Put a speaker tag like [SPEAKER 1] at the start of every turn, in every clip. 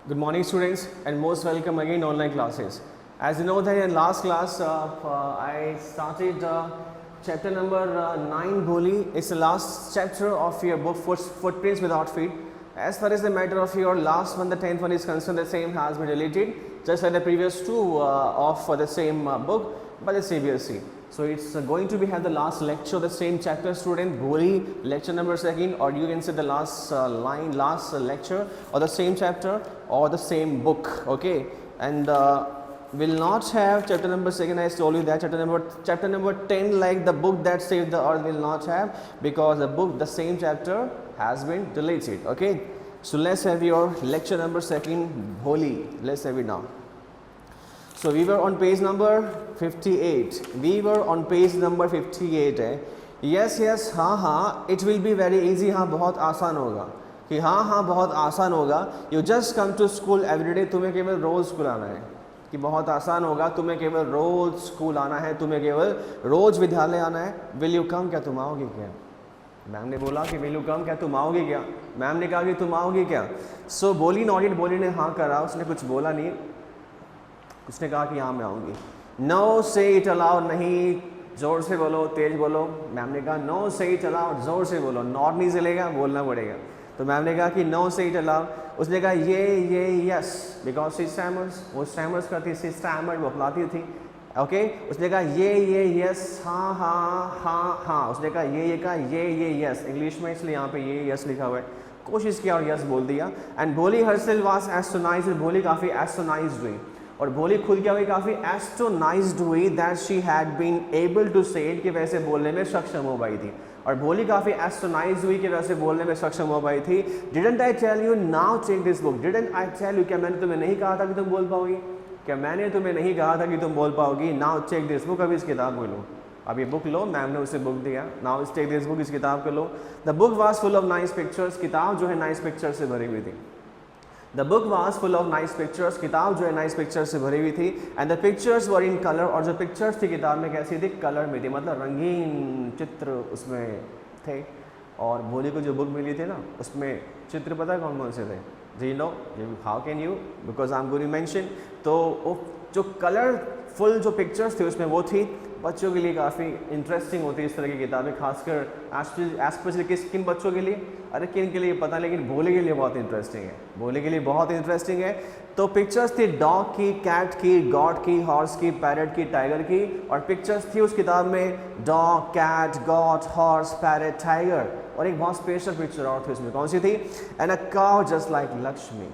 [SPEAKER 1] Good morning students and most welcome again online classes. As you know that in last class I started chapter number 9 Boli. It's the last chapter of your book Footprints Without Feet. As far as the matter of your last one, the 10th one is concerned, the same has been deleted just like the previous two of the same book by the CBSE. So it's going to be have the last lecture, the same chapter student, Boli, lecture number 2nd, or you can say the last last lecture, or the same chapter, or the same book, okay? And will not have chapter number 2nd. I told you that chapter number 10, like the book that saved the earth, will not have, because the book, the same chapter has been deleted, okay? So let's have your lecture number 2nd, Boli. Let's have it now. So we were on page number 58. We were on page number 58 है. Yes, yes, हाँ हाँ, it will be very easy. हाँ बहुत आसान होगा. कि हाँ हाँ बहुत आसान होगा. You just come to school every day. तुम्हें केवल रोज स्कूल आना है. कि बहुत आसान होगा. तुम्हें केवल रोज स्कूल आना है. तुम्हें केवल रोज विद्यालय आना है. Will you come? क्या तुम आओगे क्या? मैम ने बोला कि will you come? क्या तुम आओगे क्या? मैम ने कहा कि तुम आओगे क्या? So बोली nodded. बोली ने हाँ करा. उसने कुछ बोला नहीं. उसने कहा कि हाँ मैं आऊँगी. नो से इट अलाउड, नहीं ज़ोर से बोलो, तेज बोलो. मैम ने कहा नो से इट अलाउड, ज़ोर से बोलो. नॉट नहीं चलेगा, बोलना पड़ेगा. तो मैम ने कहा कि नो से इट अलाउड. उसने कहा ये यस, बिकॉज शी स्टैमर्स. वो स्टैमर्स करती, शी स्टैमर्ड, वो अपलाती थी. ओके उसने कहा ये यस, हाँ हाँ हाँ हाँ. उसने कहा ये कहा ये यस इंग्लिश में, इसलिए यहाँ पे ये यस लिखा हुआ है. कोशिश किया और यस बोल दिया. एंड भोली हरसेल्फ वाज एस्टोनाइज्ड. भोली काफ़ी एस्टोनाइज्ड हुई, और भोली खुद क्या हुई, काफ़ी एस्टोनाइज्ड हुई that she had been able to say it, कि वैसे बोलने में सक्षम हो पाई थी. और भोली काफ़ी एस्टोनाइज्ड हुई कि वैसे बोलने में सक्षम हो पाई थी. Didn't I tell you now check this book. Didn't I tell you, क्या मैंने तुम्हें नहीं कहा था कि तुम बोल पाओगी? क्या मैंने तुम्हें नहीं कहा था कि तुम बोल पाओगी? Now check this book. अभी इस किताब को लो, अब ये बुक लो. मैम ने उसे बुक दिया. नाउ टेक दिस बुक, इस किताब को लो. The book was full of nice pictures. किताब जो है नाइस पिक्चर से भरी हुई थी. The book was full of nice pictures. किताब जो है नाइस पिक्चर से भरी हुई थी. And the pictures were in colour. और जो पिक्चर्स थी किताब में कैसी थी? कलर में थी, मतलब रंगीन चित्र उसमें थे. और भोली को जो बुक मिली थी ना, उसमें चित्र पता है कौन कौन से थे? Do you know? How can you? Because I'm going to mention. तो जो कलरफुल जो पिक्चर्स थे उसमें वो थी. बच्चों के लिए काफ़ी इंटरेस्टिंग होती है इस तरह की किताबें, खासकर एस्पेशली किन बच्चों के लिए? अरे किन के लिए पता, लेकिन भोले के लिए बहुत इंटरेस्टिंग है. भोले के लिए बहुत इंटरेस्टिंग है. तो पिक्चर्स थी डॉग की, कैट की, गॉड की, हॉर्स की, पैरट की, टाइगर की. और पिक्चर्स थी उस किताब में dog, cat, god, horse, parrot, tiger. और एक बहुत स्पेशल पिक्चर और थी उसमें. कौन सी थी? And a cow just like Lakshmi.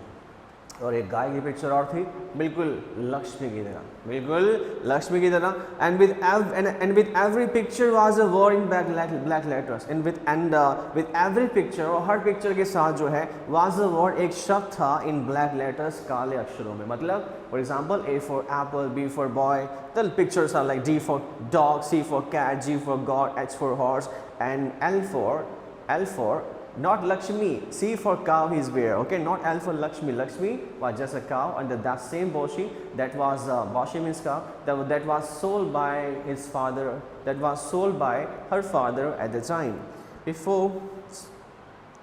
[SPEAKER 1] और एक गाय की पिक्चर और थी, बिल्कुल लक्ष्मी की तरह, बिल्कुल लक्ष्मी की तरह. And with every picture was a word in black letters. And with every picture, और हर पिक्चर के साथ जो है वाज अ वर्ड, एक शब्द था इन ब्लैक लेटर्स, काले अक्षरों में. मतलब for example A for apple, B for boy. The pictures are like D for dog, C for cat, G for god, H for horse, and L for not Lakshmi, C for cow is where, okay, not L for Lakshmi. Lakshmi was just a cow, and that same Boshi, that was Boshi means cow, that was sold by his father, that was sold by her father at the time. Before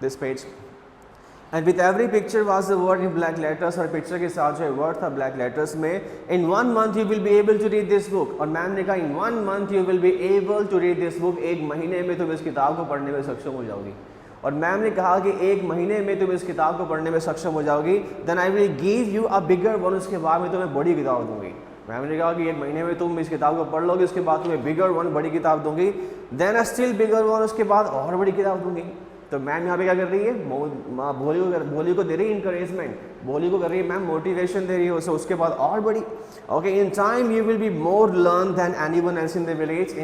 [SPEAKER 1] this page, and with every picture was the word in black letters. और picture के साथ जो है word था black letters में. In 1 month you will be able to read this book. और ma'am ने कहा in 1 month you will be able to read this book. एक महीने में तुम इस किताब को पढ़ने में सक्षम हो जाओगी. और मैम ने कहा कि एक महीने में तुम इस किताब को पढ़ने में सक्षम हो जाओगी. Then I will give you a bigger one. उसके बाद में तुम्हें बड़ी किताब दूंगी. मैम ने कहा कि एक महीने में तुम इस किताब को पढ़ लोगे, उसके बाद तुम्हें बिगर वन, बड़ी किताब दूंगी. देन स्टिल बिगर वन, उसके बाद और बड़ी किताब दूंगी. तो मैम यहाँ पे क्या कर रही है? भोली को दे रही है इंकरेजमेंट. भोली को कर रही है मैम मोटिवेशन दे रही है उसे, उसके बाद और बड़ी. Okay, in time you will be more learn than anyone else in the village.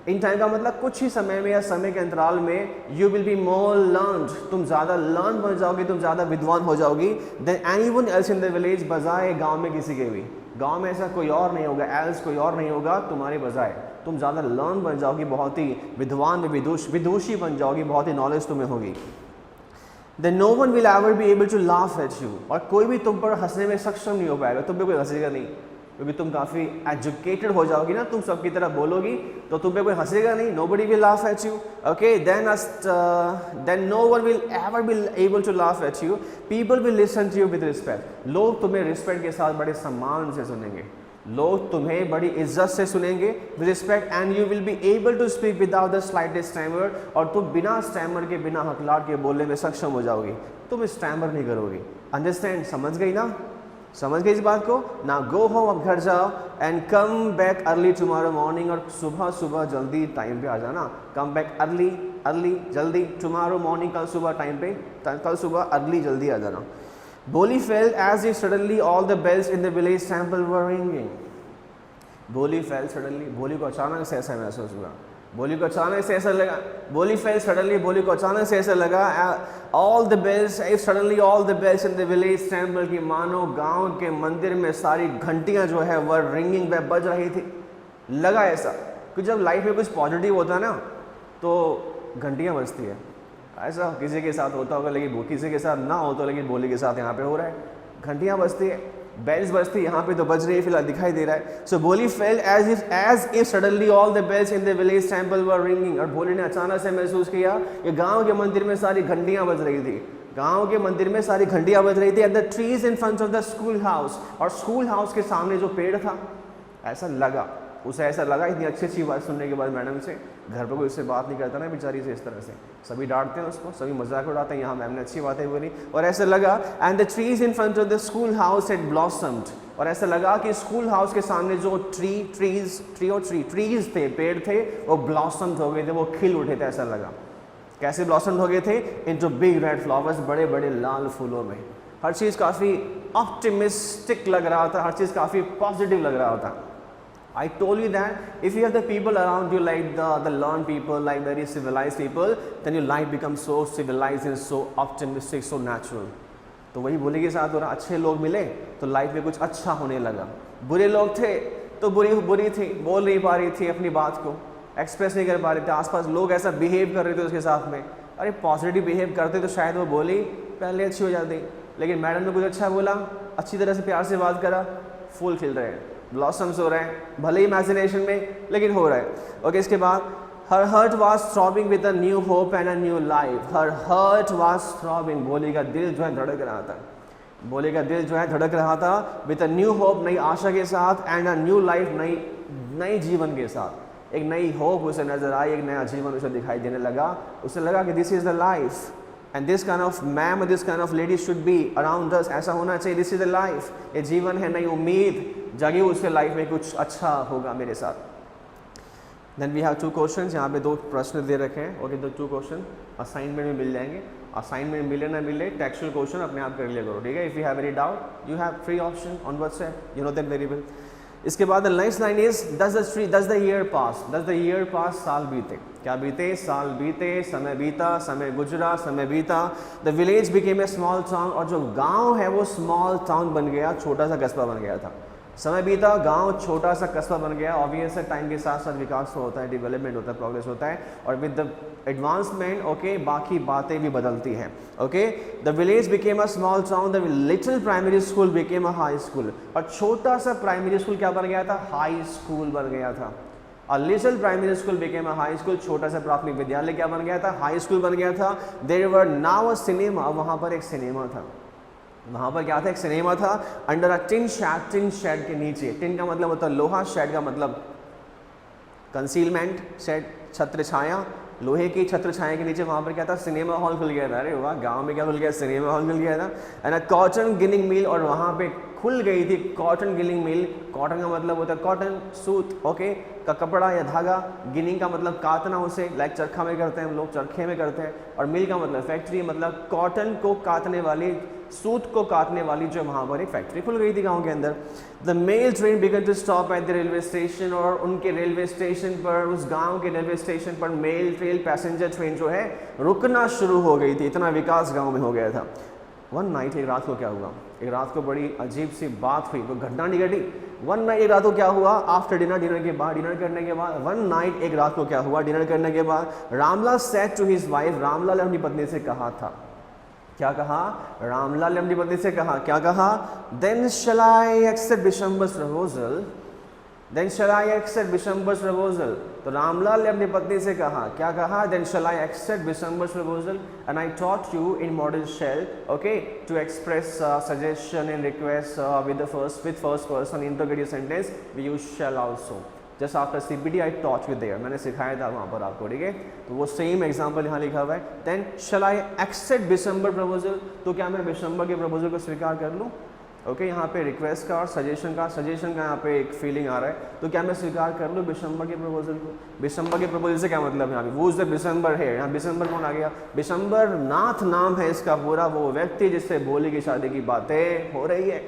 [SPEAKER 1] In time का मतलब कुछ ही समय में या समय के अंतराल में you will be more learn, तुम ज़्यादा लर्न बन जाओगी, तुम ज़्यादा विद्वान हो जाओगी. Than anyone else in the village, बजाय गांव में किसी के भी. गांव में ऐसा कोई और नहीं होगा, एल्स कोई और नहीं होगा तुम्हारे बजाय. तुम ज़्यादा लर्न बन जाओगी, बहुत ही विद्वान में विदुषी बन जाओगी, बहुत ही नॉलेज तुम्हें होगी. Then no one will ever be able to laugh at you. और कोई भी तुम पर हंसने में सक्षम नहीं हो पाएगा. तुम पे कोई हंसेगा नहीं. क्योंकि तुम काफ़ी एजुकेटेड हो जाओगी ना, तुम सबकी तरह बोलोगी तो तुम पे कोई हंसेगा नहीं, nobody will laugh at you, okay, then no one will ever be able to laugh at you, people will listen to you with respect, लोग तुम्हें रिस्पेक्ट के साथ बड़े सम्मान से सुनेंगे, लोग तुम्हें बड़ी इज्जत से सुनेंगे with respect, and you will be able to speak without the slightest stammer, और तुम बिना स्टैमर के, बिना हकलाट के बोलने में सक्षम हो जाओगी, तुम स्टैमर नहीं करोगी। अंडरस्टैंड, समझ गई ना, समझ गई इस बात को ना। गो होम, अब घर जाओ, and come back early tomorrow morning, और सुबह सुबह जल्दी टाइम पे आ जाना। कम बैक अर्ली, अर्ली जल्दी, टुमारो मॉर्निंग कल सुबह टाइम पे, कल सुबह अर्ली जल्दी आ जाना। Boli felt as if suddenly all the bells in the village temple were ringing. Boli felt suddenly, बोली को अचानक से ऐसा महसूस हुआ, बोली को अचानक से ऐसा लगा, बोली felt suddenly, बोली को अचानक से ऐसा लगा, all the bells, if suddenly all the bells in the village temple, की मानो गांव के मंदिर में सारी घंटियां जो है were ringing, वह बज रही थी। लगा ऐसा कि जब लाइफ में कुछ पॉजिटिव होता है ना तो घंटियां बजती है, ऐसा किसी के साथ होता होगा लेकिन वो किसी के साथ ना हो तो, लेकिन बोली के साथ यहाँ पे हो रहा है, घंटियाँ बजती है, बेल्स बजती है, यहाँ पे तो बज रही है, फिलहाल दिखाई दे रहा है। सो बोली fail as if suddenly all the bells in the village temple were ringing, और बोली ने अचानक से महसूस किया कि गांव के मंदिर में सारी घंटियाँ बज रही थी, गांव के मंदिर में सारी घंटियाँ बज रही थी। At the trees in front of the school house, और स्कूल हाउस के सामने जो पेड़ था, ऐसा लगा उसे, ऐसा लगा इतनी अच्छी अच्छी बात सुनने के बाद मैडम से, घर पर कोई उससे बात नहीं करता ना बेचारी से इस तरह से, सभी डांटते हैं उसको, सभी मजाक उड़ाते हैं, यहाँ मैम ने अच्छी बातें बोली, और ऐसा लगा and the trees in front of the school house had blossomed, और ऐसा लगा कि स्कूल हाउस के सामने जो ट्रीज थे, पेड़ थे, वो ब्लॉसम्ड हो गए थे, वो खिल उठे थे। ऐसा लगा कैसे ब्लॉसम्ड हो गए थे? इनटू बिग रेड फ्लावर्स, बड़े बड़े लाल फूलों में। हर चीज़ काफ़ी ऑप्टिमिस्टिक लग रहा था, हर चीज़ काफ़ी पॉजिटिव लग रहा था। I told you that if you have the people around you like the learned people, like very civilized people, then your life becomes so civilized and so optimistic, so natural. तो वही बोली के साथ हो रहा, अच्छे लोग मिले तो लाइफ में कुछ अच्छा होने लगा, बुरे लोग थे तो बुरी थी, बोल नहीं पा रही थी अपनी बात को, एक्सप्रेस नहीं कर पा रहे थे, आसपास लोग ऐसा बिहेव कर रहे थे उसके साथ में, अरे पॉजिटिव बिहेव करते तो शायद वो बोली पहले अच्छी हो जाती, लेकिन मैडम ने कुछ अच्छा बोला, अच्छी तरह से प्यार से बात करा, फूल खिल रहे हैं, ब्लॉसम्स हो रहे हैं, भले ही इमेजिनेशन में लेकिन हो रहा है। ओके, इसके बाद her heart was throbbing with a new hope and a new life. Her heart was throbbing, बोली का दिल जो है धड़क रहा था, बोली का दिल जो है धड़क रहा था, विद अ न्यू होप, नई आशा के साथ, एंड अ न्यू लाइफ, नई जीवन के साथ, एक नई होप उसे नजर आई, एक नया जीवन उसे दिखाई देने लगा, उसे लगा कि this is the life and this kind of ma'am, this kind of lady should be around us, ऐसा होना चाहिए, दिस इज द लाइफ, ये जीवन है, नई उम्मीद जागी उसके लाइफ में कुछ अच्छा होगा मेरे साथ। देन वी हैव 2 क्वेश्चंस, यहाँ पे 2 प्रश्न दे रखे हैं। ओके, तो 2 क्वेश्चन असाइनमेंट में मिल जाएंगे, असाइनमेंट मिले ना मिले, टेक्सचुअल क्वेश्चन अपने आप कर लिया करो, ठीक है। If you have any doubt you have free option on WhatsApp, you know that very well. इसके बाद the next line is does the year pass, does the year pass, साल बीते, क्या बीते? साल बीते, समय बीता, समय गुजरा, समय बीता। The village became a small town, और जो गांव है वो स्मॉल टाउन बन गया, छोटा सा कस्बा बन गया था। समय बीता, गांव छोटा सा कस्बा बन गया। ऑब्वियस है टाइम के साथ साथ विकास तो होता है, डेवलपमेंट होता है, प्रोग्रेस होता है, और विद द एडवांसमेंट ओके बाकी बातें भी बदलती हैं। Okay, the village became a small town, the little primary school became a high school, और छोटा सा प्राइमरी स्कूल क्या बन गया था? हाई स्कूल बन गया था। A little primary school became a high school, छोटा सा प्राथमिक विद्यालय क्या बन गया था? हाई स्कूल बन गया था। There were now a cinema, वहाँ पर एक सिनेमा था, वहाँ पर क्या था? एक सिनेमा था। अंडर अ टिन शेड के नीचे, टिन का मतलब होता है लोहा, शेड का मतलब कंसीलमेंट, शेड छत्र छाया, लोहे की छत्र छाया के नीचे वहाँ पर क्या था? सिनेमा हॉल खुल गया था। अरे वाह, गांव में क्या खुल गया? सिनेमा हॉल खुल गया था। एंड अ कॉटन गिनिंग मिल, और वहाँ पे खुल गई थी कॉटन गिनिंग मिल। कॉटन का मतलब होता है कॉटन, सूत, ओके, का कपड़ा या धागा। गिनिंग का मतलब काटना, उसे लाइक चरखा में करते हैं हम लोग, चरखे में करते हैं। और मिल का मतलब फैक्ट्री, मतलब कॉटन को काटने वाली, सूत को काटने वाली जो वहाँ पर एक फैक्ट्री खुल गई थी गांव के अंदर। The mail train began to stop at the railway station, और उनके रेलवे स्टेशन पर, उस गांव के रेलवे स्टेशन पर मेल ट्रेन, पैसेंजर ट्रेन जो है रुकना शुरू हो गई थी। इतना विकास गांव में हो गया था। वन नाइट, एक रात को क्या हुआ? एक रात को बड़ी अजीब सी बात हुई, वो घटना नहीं घटी। वन नाइट, एक रात को क्या हुआ? आफ्टर डिनर, डिनर के बाद, डिनर करने के बाद, वन नाइट, एक रात को क्या हुआ? डिनर करने के बाद, Ramlal said to his wife, Ramlal ने अपनी पत्नी से कहा था, क्या कहा? रामलाल ने अपनी पत्नी से कहा, क्या कहा? Then shall I accept Bishambar's proposal, then shall I accept Bishambar's proposal. तो रामलाल ने अपनी पत्नी से कहा, क्या कहा? Then shall I accept Bishambar's proposal and I taught you in modal shall, okay, to express suggestion and request with first person interrogative sentence we use shall also. Just after CPT I taught you there, मैंने सिखाया था वहाँ पर आपको, ठीक है। तो वो सेम एग्जाम्पल यहाँ लिखा हुआ है। Then shall I accept Bishamber proposal, तो क्या मैं बिशंबर के प्रपोजल को स्वीकार कर लूँ? ओके, यहाँ पे रिक्वेस्ट का और सजेशन का यहाँ पे एक फीलिंग आ रहा है, तो क्या मैं स्वीकार कर लूँ बिशंबर के प्रपोजल को? बिशंबर के प्रपोजल से क्या मतलब है? यहाँ पे वो इज द बिशंबर है, यहाँ बिशंबर कौन आ गया? बिशंबर नाथ नाम है इसका पूरा, वो व्यक्ति जिससे भोली की शादी की बातें हो रही है।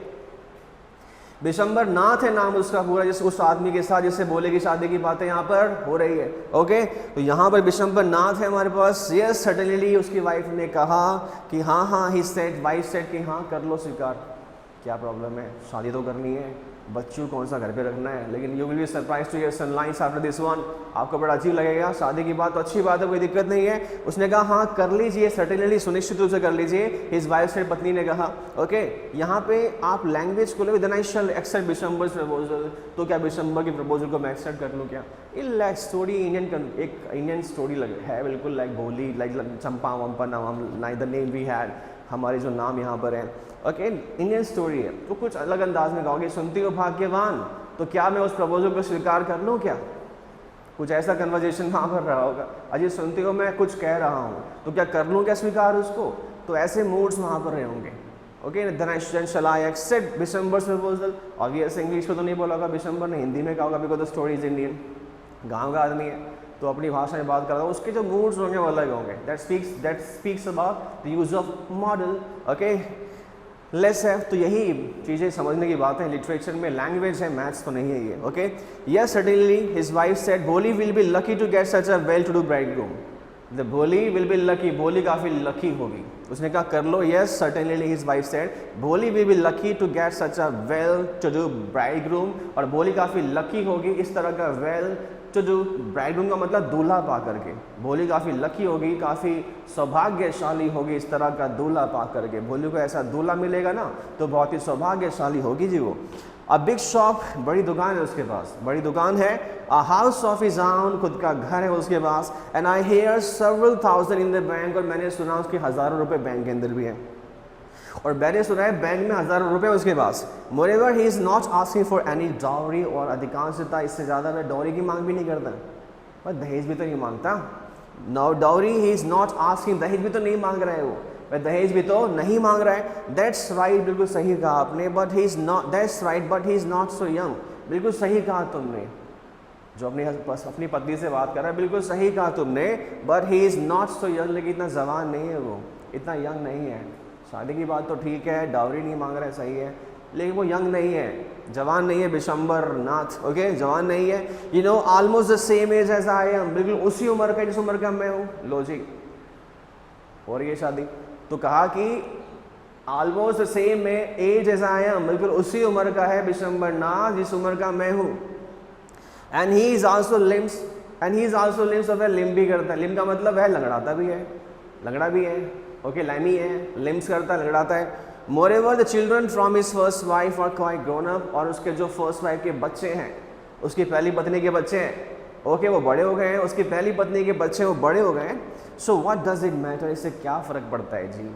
[SPEAKER 1] बिशंबर नाथ है नाम उसका पूरा, जिस उस आदमी के साथ जिससे भोले की शादी की बातें यहाँ पर हो रही है। ओके, तो यहाँ पर बिशंबर नाथ है हमारे पास। यस सर्टेनली, उसकी वाइफ ने कहा कि हाँ हाँ, ही सेड, वाइफ सेड कि हाँ कर लो स्वीकार, क्या प्रॉब्लम है, शादी तो करनी है, बच्चों कौन सा घर पे रखना है। लेकिन you will be surprise to hear some lines after this one, आपको बड़ा अजीब लगेगा। शादी की बात तो अच्छी बात है, कोई दिक्कत नहीं है। उसने कहा हाँ कर लीजिए, सर्टेनली, सुनिश्चित रूप से कर लीजिए। हिज वाइफ से, पत्नी ने कहा। ओके, यहाँ पे आप लैंग्वेज को ले, then I shall accept Bishambar's proposal, तो क्या बिशंबर के प्रपोजल को मैं एक्सेप्ट कर लूँ क्या? लाइक स्टोरी इंडियन, एक इंडियन स्टोरी है बिल्कुल, लाइक भोली, लाइक चंपा वंपा नाम, like the name we had, हमारे जो नाम यहाँ पर हैं। ओके, इंडियन स्टोरी है, तो कुछ अलग अंदाज में कहोगे, सुनती हो भाग्यवान, तो क्या मैं उस प्रपोजल को स्वीकार कर लूँ क्या? कुछ ऐसा कन्वर्जेशन वहाँ पर रहा होगा। अजी सुनती हो मैं कुछ कह रहा हूँ, तो क्या कर लूँ क्या स्वीकार उसको? तो ऐसे मूड्स वहाँ पर रहे होंगे। Okay, then shall I accept Bishambar's proposal. Obvious English में तो नहीं बोला होगा बिशंबर ने, हिंदी में कहा होगा, because the story is Indian, गाँव का आदमी है तो अपनी भाषा में बात कर रहा है, उसके जो मूड्स होंगे वो अलग होंगे। That speaks about the use of model. Okay, less है, तो यही चीज़ें समझने की बात है लिटरेचर में, लैंग्वेज है, मैथ्स तो नहीं है ये। Okay, yes certainly his wife said Bholi will be lucky to get such a well to do bridegroom. The Bholi will be lucky, Bholi काफ़ी लकी होगी। उसने कहा कर लो। Yes certainly his wife said Bholi will be lucky to get such a well to do bridegroom, और भोली काफ़ी lucky होगी इस तरह का वेल टू डू ब्राइडग्रूम का मतलब दूल्हा पा करके। भोली काफ़ी लकी होगी, काफ़ी सौभाग्यशाली होगी इस तरह का दूल्हा पा करके। भोली को ऐसा दूल्हा मिलेगा ना तो बहुत ही सौभाग्यशाली होगी जी वो। अ बिग शॉप, बड़ी दुकान है उसके पास, बड़ी दुकान है। A house of his own, खुद का घर है उसके पास। And I hear several thousand in the bank, और मैंने सुना उसके हज़ारों रुपए बैंक के अंदर भी हैं, और मैंने सुना है बैंक में हज़ारों रुपए उसके पास। Moreover he is not asking for any dowry, और अधिकांशतः इससे ज़्यादा मैं डाउरी की मांग भी नहीं करता, पर दहेज भी तो नहीं मांगता। No dowry he is not asking, दहेज भी तो नहीं मांग रहा है वो, वह दहेज भी तो नहीं मांग रहा है। दैट्स राइट, बिल्कुल सही कहा आपने। But he is not, that's right but he is not so young, बिल्कुल सही कहा तुमने। जो अपनी पत्नी से बात कर रहा है, बिल्कुल सही कहा तुमने। But he is not so young, लेकिन इतना जवान नहीं है वो, इतना यंग नहीं है। शादी की बात तो ठीक है, डाउरी नहीं मांग रहा है, सही है, लेकिन वो यंग नहीं है, जवान नहीं है बिशंबर नाथ। ओके, जवान नहीं है। You know almost the same age as I am, बिल्कुल उसी उम्र का जिस उम्र का मैं हूँ। लो जी, हो रही है शादी, तो कहा कि almost the same age as I am, बिल्कुल उसी उम्र का है बिशंबर नाथ जिस उम्र का मैं हूँ। And he is also limbs, and he is also limbs, और वह लिम भी करता है। लिम का मतलब है लंगड़ाता भी है, लंगड़ा भी है। ओके, लैमी है, लिम्स करता है, लंगड़ाता है। Moreover the children from his first wife are quite grown up, और उसके जो फर्स्ट वाइफ के बच्चे हैं, उसकी पहली पत्नी के बच्चे हैं, ओके, वो बड़े हो गए हैं। उसकी पहली पत्नी के बच्चे वो बड़े हो गए हैं। So what does it matter, इससे क्या फ़र्क पड़ता है जी?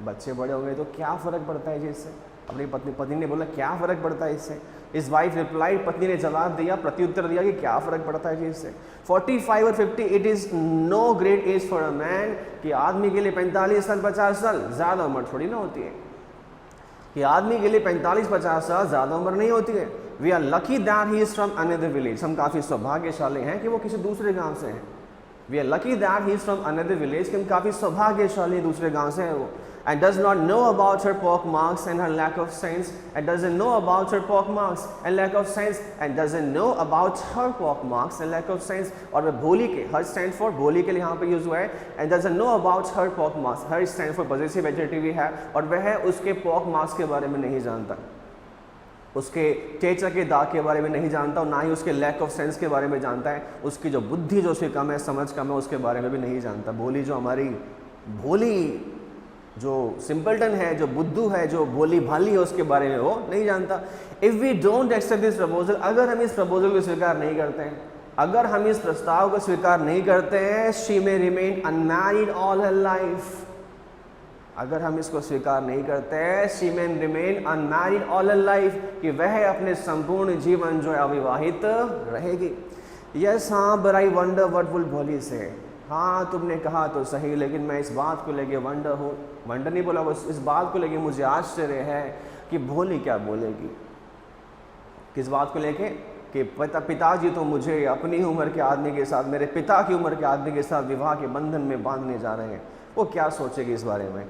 [SPEAKER 1] बच्चे बड़े हो गए तो क्या फ़र्क पड़ता है जी इससे? अपनी पत्नी ने बोला क्या फ़र्क पड़ता है इससे? इस वाइफ रिप्लाइड, पत्नी ने जवाब दिया, प्रत्युत्तर दिया कि क्या फ़र्क पड़ता है जी इससे? 45 और 50 it is no great age for a man, कि आदमी के लिए 45 साल 50 साल ज़्यादा उम्र थोड़ी ना होती है, कि आदमी के लिए 45-50 साल ज़्यादा उम्र नहीं होती है। We are lucky that he is from another village, हम काफ़ी सौभाग्यशाली हैं कि वो किसी दूसरे गांव से हैं। We are lucky that he is from another village, कि हम काफ़ी सौभाग्यशाली दूसरे गांव से हैं वो। And does not know about her pock marks and her lack of sense, and doesn't know about her pock marks and lack of sense, and doesn't know about her pock marks and lack of sense, और वह भोली के, her stand for भोली के लिए यहाँ पे use हुआ है, and doesn't know about her pock marks, her stand for possessive adjective है, और वह उसके pock marks के बारे में नहीं जानता, उसके चेचा के दाग के बारे में नहीं जानता, और ना ही उसके लैक ऑफ सेंस के बारे में जानता है। उसकी जो बुद्धि जो उसकी कम है, समझ कम है, उसके बारे में भी नहीं जानता। भोली जो हमारी भोली जो सिंपलटन है, जो बुद्धू है, जो भोली भाली है, उसके बारे में वो नहीं जानता। If we don't accept this proposal, अगर हम इस प्रपोजल को स्वीकार नहीं करते हैं, अगर हम इस प्रस्ताव को स्वीकार नहीं करते हैं, she may remain unmarried all her life, अगर हम इसको स्वीकार नहीं करते हैं, she may remain unmarried all her life, कि वह अपने संपूर्ण जीवन जो है अविवाहित रहेगी। यस हाँ, but I wonder what will भोली से, हाँ तुमने कहा तो सही, लेकिन मैं इस बात को लेके वंडर हूँ, वंडर नहीं बोला, बस इस बात को लेके मुझे आश्चर्य है कि भोली क्या बोलेगी। किस बात को लेके? कि पिताजी तो मुझे अपनी उम्र के आदमी के साथ, मेरे पिता की उम्र के आदमी के साथ विवाह के बंधन में बांधने जा रहे हैं, वो क्या सोचेगी इस बारे में।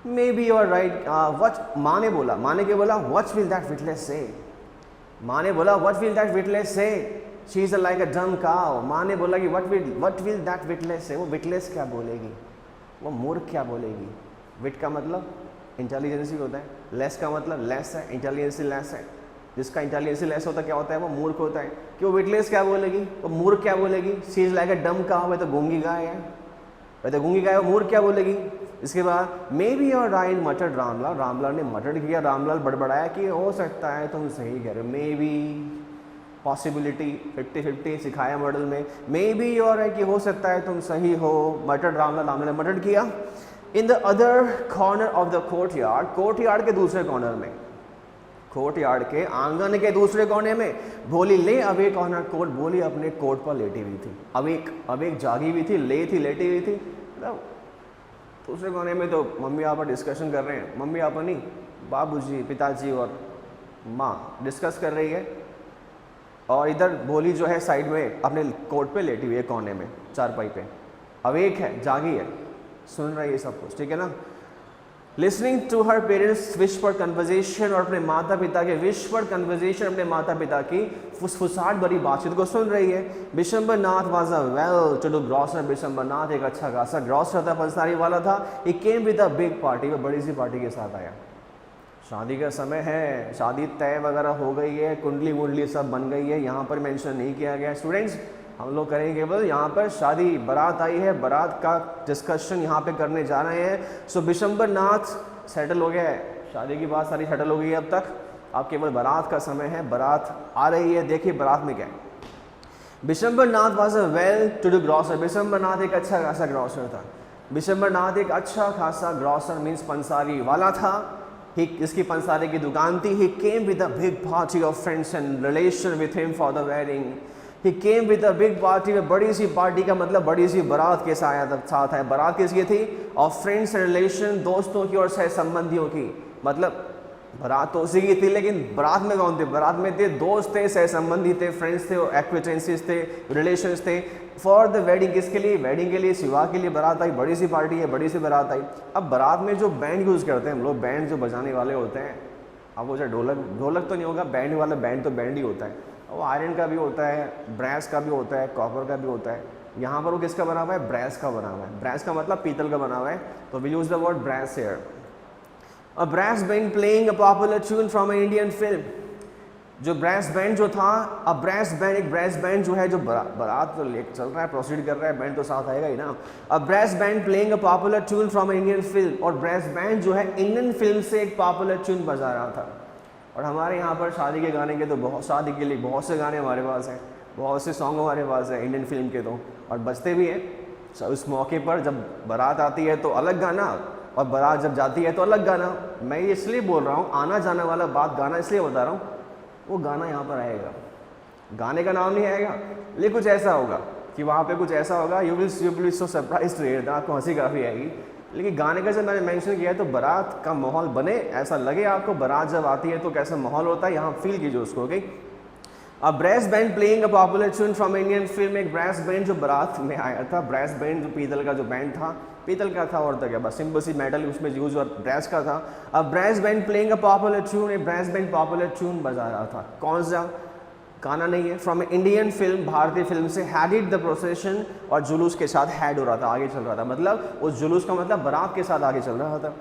[SPEAKER 1] Maybe you are right, what माँ ने बोला, माँ ने क्या बोला, वट विल दैट विटनेस से, माँ ने बोला वट विल दैट विटनेस से, शी इज लाइक अ डम काउ। माँ ने बोला कि वट विल दैट विटनेस से, वो विटनेस क्या बोलेगी, वो मूर्ख क्या बोलेगी। विट का मतलब इंटेलिजेंसी होता है, लेस का मतलब लेस है, इंटेलिजेंसी लेस है, जिसका इंटेलिजेंसी लेस होता है क्या होता है, वो मूर्ख होता है। कि वो विटनेस क्या बोलेगी, वो मूर्ख क्या बोलेगी। शी इज लाइक अ डम काउ, वह तो गूंगी गाय है, वह तो गूंगी गाय, वो मूर्ख क्या बोलेगी। इसके बाद may be your right मटर्ड Ramlal, Ramlal ने मटर्ड किया, रामलाल बड़बड़ाया कि हो सकता है तुम सही कह रहे हो, मे बी पॉसिबिलिटी 50-50 सिखाया मॉडल में, मे बी योर है कि हो सकता है तुम सही हो, मटर्ड रामलाल, रामलाल ने मटर्ड किया। In the other corner of the courtyard, courtyard के दूसरे कॉर्नर में, कोर्टयार्ड के आंगन के दूसरे कोने में, भोली ले अवेक ऑन हर कोट, भोली अपने कोट पर लेटी हुई थी, अवेक जागी हुई थी, लेटी हुई थी, मतलब दूसरे कोने में तो मम्मी पापा डिस्कशन कर रहे हैं, मम्मी पापा नहीं, बाबूजी, पिताजी और माँ डिस्कस कर रही है, और इधर भोली जो है साइड में अपने कोट पे लेटी हुई है, कोने में चारपाई पे, अवेक है, जागी है, सुन रही है सब कुछ, ठीक है ना। Listening to her parents whispered conversation, और अपने माता पिता के विस्पर्ड कन्वर्जेशन, अपने माता पिता की फुसफुसाहट भरी बातचीत को सुन रही है। Bishambar Nath was a well to do grocer, Bishambar Nath एक अच्छा खासा ग्रॉसर था, पंसारी वाला था। He came with a big party, वो बड़ी सी पार्टी के साथ आया। शादी का समय है, शादी तय वगैरह हो गई है, कुंडली वुंडली सब बन गई है, यहाँ पर मेंशन नहीं किया गया। स्टूडेंट्स हम लोग करेंगे केवल यहाँ पर शादी, बारात आई है, बारात का डिस्कशन यहाँ पे करने जा रहे हैं। सो बिशंबर नाथ सेटल हो गया है, शादी की बात सारी सेटल हो गई है अब तक, अब केवल बारात का समय है, बारात आ रही है। देखिए बारात में क्या है। Bishambar Nath was a well to do grocer, Bishambar Nath एक अच्छा खासा ग्रॉसर था। बिशंबर नाथ एक अच्छा खासा ग्रॉसर मीन्स पंसारी वाला था। इसकी पंसारी की दुकान थी। He came with a big party of friends and relation with him for the wedding. He came with a big party, में बड़ी सी पार्टी का मतलब बड़ी सी बारात के साथ है। बारात किसकी थी? ऑफ फ्रेंड्स एंड रिलेशन, दोस्तों की और सह संबंधियों की। मतलब बारात तो उसी की थी, लेकिन बारात में कौन थे? बारात में थे दोस्त थे, सह संबंधी थे, फ्रेंड्स थे, एक्विटेंसेस थे, रिलेशंस थे। फॉर द वेडिंग, किसके लिए? वेडिंग के लिए, विवाह के लिए बारात आई। बड़ी सी पार्टी है, बड़ी सी बारात आई। अब बारात में जो बैंड यूज़ करते हैं हम लोग, बैंड जो बजाने वाले होते हैं, अब वो जो ढोलक तो नहीं होगा, बैंड वाला बैंड तो बैंड ही होता है। वो आयरन का भी होता है, ब्रैस का भी होता है, कॉपर का भी होता है। यहाँ पर वो किसका बना हुआ है? ब्रैस का बना हुआ है। ब्रैस का मतलब पीतल का बना हुआ है, तो we use the word brass here. A brass band playing a popular tune from an Indian film. जो ब्रैस बैंड जो था, अब ब्रैस बैंड, एक ब्रैस बैंड जो है, जो बारात तो चल रहा है, प्रोसीड कर रहा है, बैंड तो साथ आएगा ही ना। A brass band playing a popular tune from Indian film, और ब्रैस बैंड जो है इंडियन फिल्म से एक पॉपुलर ट्यून बजा रहा था। और हमारे यहाँ पर शादी के गाने के तो बहुत, शादी के लिए बहुत से गाने हमारे पास हैं, बहुत से सॉन्ग हमारे पास हैं इंडियन फिल्म के तो, और बजते भी हैं। उस मौके पर जब बारात आती है तो अलग गाना, और बारात जब जाती है तो अलग गाना। मैं ये इसलिए बोल रहा हूँ, आना जाना वाला बात गाना इसलिए बता रहा हूँ, वो गाना यहाँ पर आएगा, गाने का नाम नहीं आएगा, लेकिन कुछ ऐसा होगा कि वहाँ पे कुछ ऐसा होगा, you will so surprise to hear, आपको हंसी काफ़ी आएगी। लेकिन गाने का जब मैंने मेंशन किया है तो बारात का माहौल बने, ऐसा लगे आपको, बारात जब आती है तो कैसा माहौल होता है, यहाँ फील कीजिए उसको। Okay, a brass band playing a popular tune from Indian film. एक ब्रैस बैंड जो बारात में आया था, ब्रैस बैंड जो पीतल का जो बैंड था, पीतल का था और तो क्या, बस सिंपल सी मेटल उसमें यूज, और ब्रैस का था। अब brass band playing a popular tune, एक ब्रैस बैंड पॉपुलर ट्यून बजा रहा था। कौन सा गाना? नहीं है, फ्रॉम इंडियन फिल्म, भारतीय फिल्म से। हैड इट द प्रोसेशन, और जुलूस के साथ हैड हो रहा था, आगे चल रहा था, मतलब उस जुलूस का मतलब बारात के साथ आगे चल रहा था।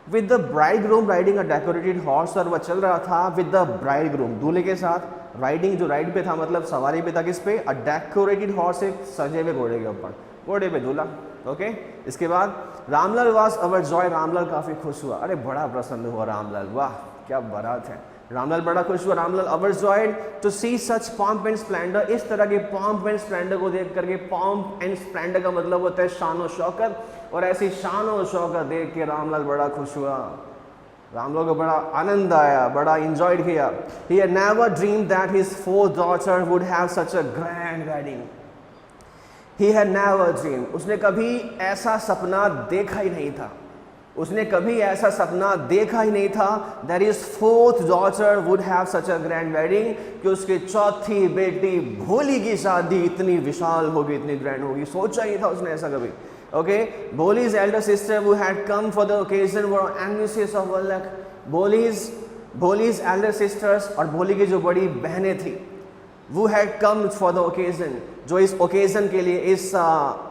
[SPEAKER 1] With the bride groom riding a decorated horse, और वह चल रहा था विद द ब्राइड ग्रूम, दूल्हे के साथ। राइडिंग जो राइड पे था, मतलब सवारी पे था, किस पे? अ डेकोरेटेड हॉर्स, एक सजे हुए घोड़े के ऊपर, घोड़े पे दूल्हा। ओके इसके बाद रामलाल वाज ओवरजॉयड, रामलाल काफ़ी खुश हुआ, अरे बड़ा प्रसन्न हुआ रामलाल, वाह क्या बारात है, रामलाल बड़ा खुश हुआ, Ramlal overjoyed to see such pomp and splendour, इस तरह के पॉम्प एंड स्प्लेंडर को देख करके, पॉम्प एंड स्प्लेंडर का मतलब होता है शान और शौकत, और ऐसी शान और शौकत देख के रामलाल बड़ा खुश हुआ, रामलाल को बड़ा आनंद आया, बड़ा इंजॉय किया। He had never dreamed that his fourth daughter would have such a grand wedding. He had never dreamed, उसने कभी ऐसा सपना देखा ही नहीं था, उसने कभी ऐसा सपना देखा ही नहीं था that his fourth daughter would have such a grand wedding, कि उसकी चौथी बेटी भोली की शादी इतनी विशाल होगी, इतनी ग्रैंड होगी, सोचा ही था उसने ऐसा कभी। Okay, Boli's elder sister who had come for the occasion were envious of her luck. Boli's elder sisters और भोली की जो बड़ी बहनें थी, who had come for the occasion, जो इस occasion के लिए, इस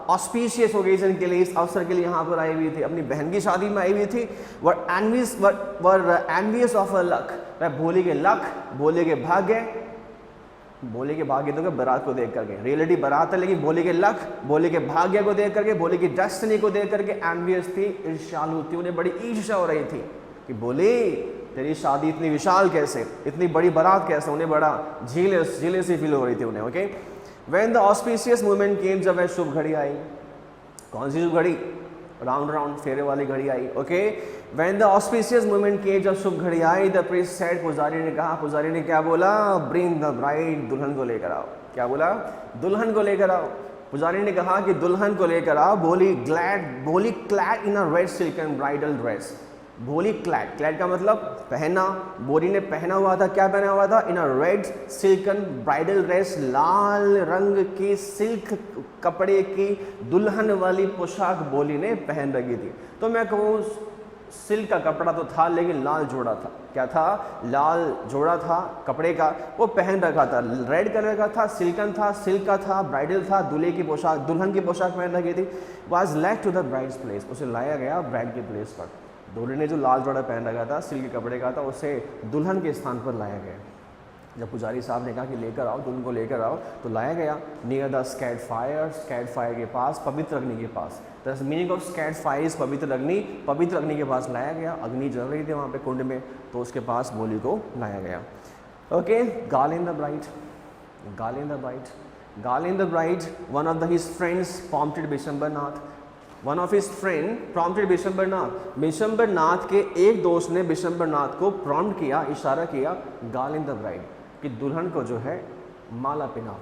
[SPEAKER 1] auspicious occasion के लिए, इस अवसर के लिए यहाँ पर आई हुई थी, अपनी बहन की शादी में आई हुई थी, were envious of her luck, वह भोली के लक, भोली के भाग्य, भोली के भाग्य तो बारात को देख करके, रियलिटी बारात है लेकिन भोली के लक, भोली के भाग्य को देख करके, भोली की डेस्टिनी को देख करके एनवियस थी, ईर्ष्यालु थी, उन्हें बड़ी ईर्ष्या हो रही थी कि भोली तेरी शादी इतनी विशाल कैसे, इतनी बड़ी बारात कैसे, उन्हें बड़ा जेलसी फील हो रही थी उन्हें। Okay, when the auspicious moment came, जब वह शुभ घड़ी आई, कौन सी शुभ घड़ी, राउंड राउंड फेरे वाली घड़ी आई। Okay, when the auspicious moment came, जब शुभ घड़ी आई, द प्रीस्ट सेड, पुजारी ने कहा, पुजारी ने क्या बोला, ब्रिंग द ब्राइड, दुल्हन को लेकर आओ, क्या बोला, दुल्हन को लेकर आओ, पुजारी ने कहा कि दुल्हन को लेकर आओ। भोली क्लैड इन अ रेड सिल्कन ब्राइडल ड्रेस, भोली क्लैड का मतलब पहना, बोली ने पहना हुआ था, क्या पहना हुआ था, इन अ रेड सिल्कन ब्राइडल ड्रेस, लाल रंग की सिल्क कपड़े की दुल्हन वाली पोशाक बोली ने पहन रखी थी। तो मैं कहूँ सिल्क का कपड़ा तो था लेकिन लाल जोड़ा था, क्या था, लाल जोड़ा था कपड़े का, वो पहन रखा था, रेड कलर का था, सिल्कन था, सिल्क का था, ब्राइडल था, दूल्हे की पोशाक, दुल्हन की पोशाक पहन रखी थी। Was led to the bride's place, उसे लाया गया ब्राइड के प्लेस पर, दूल्हे ने जो लाल जोड़ा पहन रखा था, सिल्क के कपड़े का था, उसे दुल्हन के स्थान पर लाया गया। जब पुजारी साहब ने कहा कि लेकर आओ, दुल्हन को लेकर आओ, तो लाया गया नियर द स्कैड फायर के पास, पवित्र अग्नि के पास। The meaning of sacred fire is पवित्र अग्नि के पास लाया गया, अग्नि जल रही थी वहाँ पे कुंड में, तो उसके पास बोली को लाया गया। Okay, garland the bride, one of his friends prompted Bishambarnath, one of his friend prompted Bishambarnath, Bishambarnath के एक दोस्त ने बिशंबरनाथ को प्रॉम्प्ट किया, इशारा किया, गाल इन द ब्राइड, कि दुल्हन को जो है माला पिनाओ,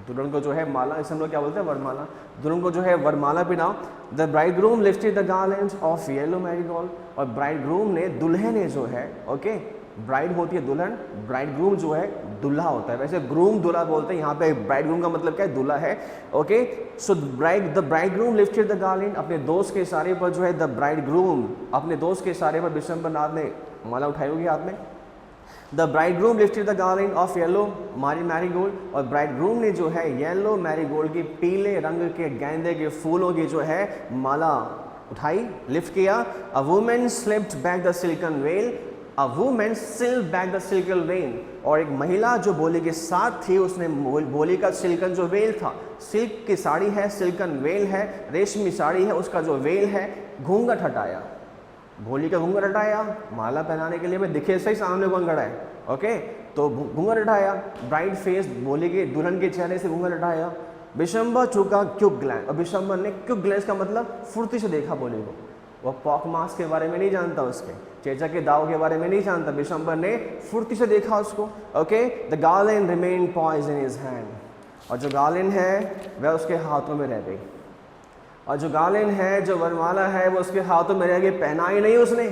[SPEAKER 1] दुल्हन को जो है माला, इसे हम लोग क्या बोलते हैं, वरमाला, दुल्हन को जो है वरमाला पिनाओ। The bridegroom lifted the garlands of yellow marigold, और ब्राइडग्रूम ने, दुल्हे ने जो है, ओके, ब्राइड होती है दुल्हन, ब्राइडग्रूम जो है दुल्हा होता है, वैसे ग्रूम दुल्हा बोलते हैं, यहाँ पे ब्राइडग्रूम का मतलब क्या है, दुल्हा है। Okay, so the bridegroom lifted the garland, अपने दोस्त के इशारे पर जो है, द ब्राइडग्रूम अपने दोस्त के इशारे पर बिशंबरनाथ ने माला उठाई होगी हाथ में। The bridegroom lifted the garland of yellow marigold, और ब्राइडग्रूम ने जो है येलो मैरीगोल्ड की, पीले रंग के गेंदे के फूलों की जो है माला उठाई, लिफ्ट किया। A woman slipped back the silken well, a woman slipped back the silken well, और एक महिला जो बोली के साथ थी, उसने बोली का सिल्कन जो वेल था, सिल्क की साड़ी है, सिल्कन वेल है, रेशमी साड़ी है, उसका जो वेल है, घूंघट हटाया, भोली का घूंघट हटाया, माला पहनाने के लिए मैं दिखे सही सामने कौन खड़ा है, ओके, तो घूंघट हटाया, ब्राइड फेस, भोली के दुल्हन के चेहरे से घूंघट हटाया। बिशंबर चुका क्विक ग्लैंस, और बिशंबर ने, क्विक ग्लैंस का मतलब फुर्ती से देखा बोली को, वो पॉक मास के बारे में नहीं जानता, उसके चेचा के दाव के बारे में नहीं जानता, बिशंबर ने फुर्ती से देखा उसको। Okay, the garland remained poised in his hand, और जो गार्लैंड है वह उसके हाथों में रह गई, और जो गार्लैंड है, जो वरमाला है, वो उसके हाथों में रह गई, पहना ही नहीं उसने।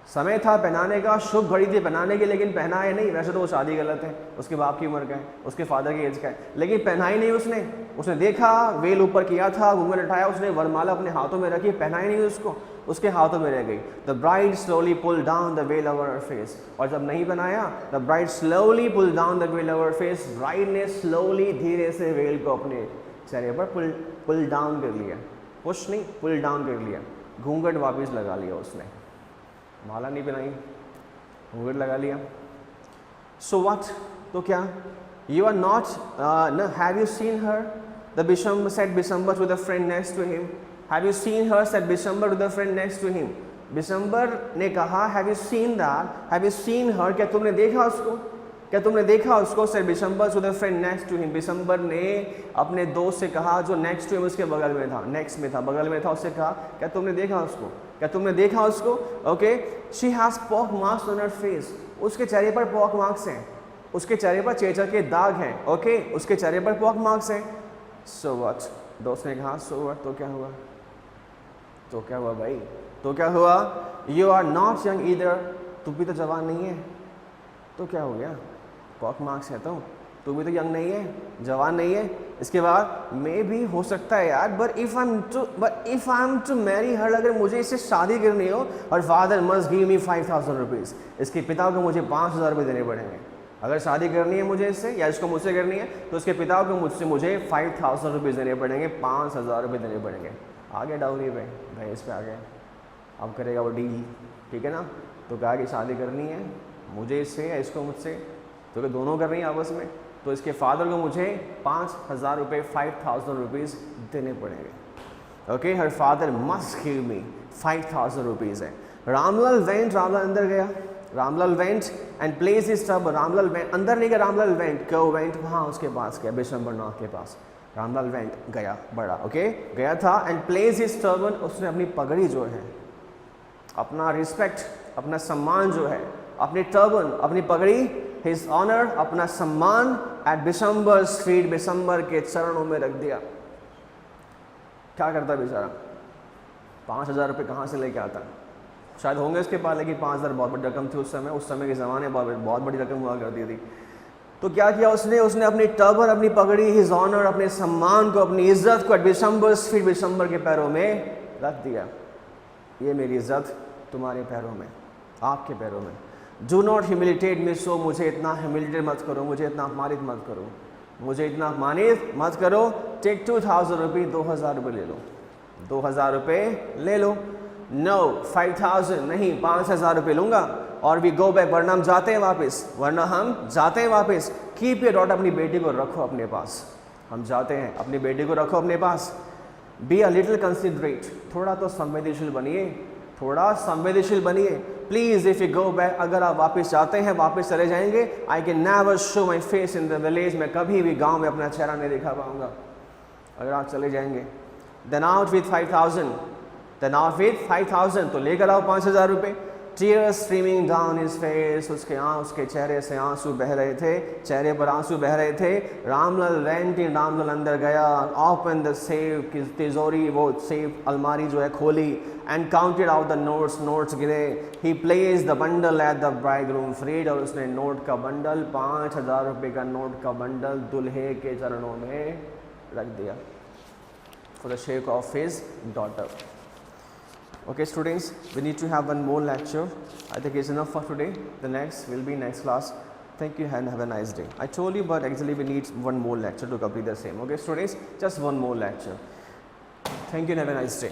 [SPEAKER 1] समय था पहनाने का, शुभ घड़ी थी पहनाने की, लेकिन पहनाया नहीं। वैसे तो वो शादी गलत है, उसके बाप की उम्र का है, उसके फादर की एज का है, लेकिन पहना ही नहीं उसने। उसने देखा, वेल ऊपर किया था, घूंघट उठाया, उसने वरमाला अपने हाथों में रखी, पहना ही नहीं उसको, उसके हाथों में रह गई। The bride slowly pull down the veil over her face, और जब नहीं बनाया, the bride slowly pull down the veil over face, bride ने स्लोली, धीरे से वेल को अपने चेहरे पर पुल डाउन कर लिया, पुश नहीं, पुल डाउन कर लिया, घूंघट वापस लगा लिया उसने, माला नहीं पहनाई, घूंघट लगा लिया। सो व्हाट, तो क्या, you are not, have you seen her, The Bishambar said Bishambar to the friend next to him. Have you seen her? Said Bishambar to the friend next to him. Bishambar ने कहा Have you seen that? Have you seen her? क्या तुमने देखा उसको? क्या तुमने देखा उसको? Said Bishambar to the friend next to him. Bishambar ने अपने दोस्त से कहा जो next to him उसके बगल में था, next में था, बगल में था, उससे कहा क्या तुमने देखा उसको? क्या तुमने देखा उसको? Okay. She has pock marks on her face. उसके चेहरे पर pock marks हैं. उसके चेहरे पर चेचक के दाग हैं. Okay. उसके चेहरे पर pock marks हैं. So what? दोस्त ने कहा so what? तो क्या हुआ? तो क्या हुआ भाई? तो क्या हुआ? You are not young either. तू भी तो जवान नहीं है. तो क्या हो गया? पॉक मार्क्स है तो तू भी तो यंग नहीं है, जवान नहीं है. इसके बाद मे भी हो सकता है यार, but if I am to marry her, अगर मुझे इससे शादी करनी हो, और father must give me 5000 rupees, इसके पिता को मुझे 5000 रुपये देने पड़ेंगे. अगर शादी करनी है मुझे इससे, या इसको मुझसे करनी है, तो उसके पिता को मुझे 5000 रुपीज़ देने पड़ेंगे, 5000 रुपये देने पड़ेंगे. आगे डाउरी पे भाई इस पे आ गए. अब करेगा वो डील, ठीक है ना. तो कहा कि शादी करनी है मुझे इससे या इसको मुझसे, तो कि दोनों कर रही हैं आपस में, तो इसके फादर को मुझे 5000 रुपये 5000 रुपीज़ देने पड़ेंगे. Okay. Her father must give me 5000 rupees है. रामलाल वेंट, रामलाल अंदर गया. Ramlal went and place is tub. Ramlal went अंदर नहीं गया, रामलाल वेंट क्यों वेंट वहाँ उसके पास गया, बिशंबरनाथ के पास. रामलाल वेंट गया, बड़ा ओके गया था. एंड प्लेस इज टर्बन, उसने अपनी पगड़ी जो है, अपना रिस्पेक्ट, अपना सम्मान जो है, अपनी टर्बन, अपनी पगड़ी, हिज ऑनर, अपना सम्मान एट बिशंबर स्ट्रीट, बिशंबर के चरणों में रख दिया. क्या करता बेचारा? 5000 रुपये कहाँ से लेके आता? शायद होंगे उसके पास, लेकिन 5000 बहुत बड़ी रकम थी उस समय के ज़माने बहुत बड़ी रकम हुआ करती थी. तो क्या किया उसने अपनी टर्बन, अपनी पगड़ी, हिज ऑनर, अपने सम्मान को, अपनी इज्जत को बिशंबर स्ट्रीट, बिशंबर के पैरों में रख दिया. ये मेरी इज्जत तुम्हारे पैरों में, आपके पैरों में. डू नॉट ह्यूमिलिटेट मी सो, मुझे इतना ह्यूमिलिटेट मत करो, मुझे इतना अपमानित मत करो, मुझे इतना अपमानित मत करो. टेक 2000 रुपये, 2000 रुपये ले लो, 2000 रुपये ले लो. नो 5000 नहीं, 5000 रुपये लूँगा. और वी गो बैक, वरना हम जाते हैं वापस. कीप योर डॉटर, अपनी बेटी को रखो अपने पास. हम जाते हैं, अपनी बेटी को रखो अपने पास. बी अ लिटिल कंसिडरेट, थोड़ा तो संवेदनशील बनिए. Please if you go back, अगर आप वापस जाते हैं, वापस चले जाएंगे, I can never show my face in the village, मैं कभी भी गाँव में अपना चेहरा नहीं दिखा पाऊँगा अगर आप चले जाएंगे. देन आउट विथ 5000, तो लेकर आओ 5000 रुपये. Tears streaming down his face, उसके चेहरे से आंसू बह रहे थे, चेहरे पर आंसू बह रहे थे. रामलाल went in, रामलाल अंदर गया. Open the safe, की तिजोरी, वो सेफ अलमारी जो है खोली. And counted out the notes गिरे. He placed the bundle at the bridegroom feet, और उसने नोट का बंडल, 5000 रुपये का नोट का बंडल दूल्हे के चरणों में रख दिया. For the sake of his daughter. Okay students, we need to have one more lecture. I think it's enough for today. The next will be next class. Thank you and have a nice day. I told you, but actually we need one more lecture to complete the same. Okay students, just one more lecture. Thank you and have a nice day.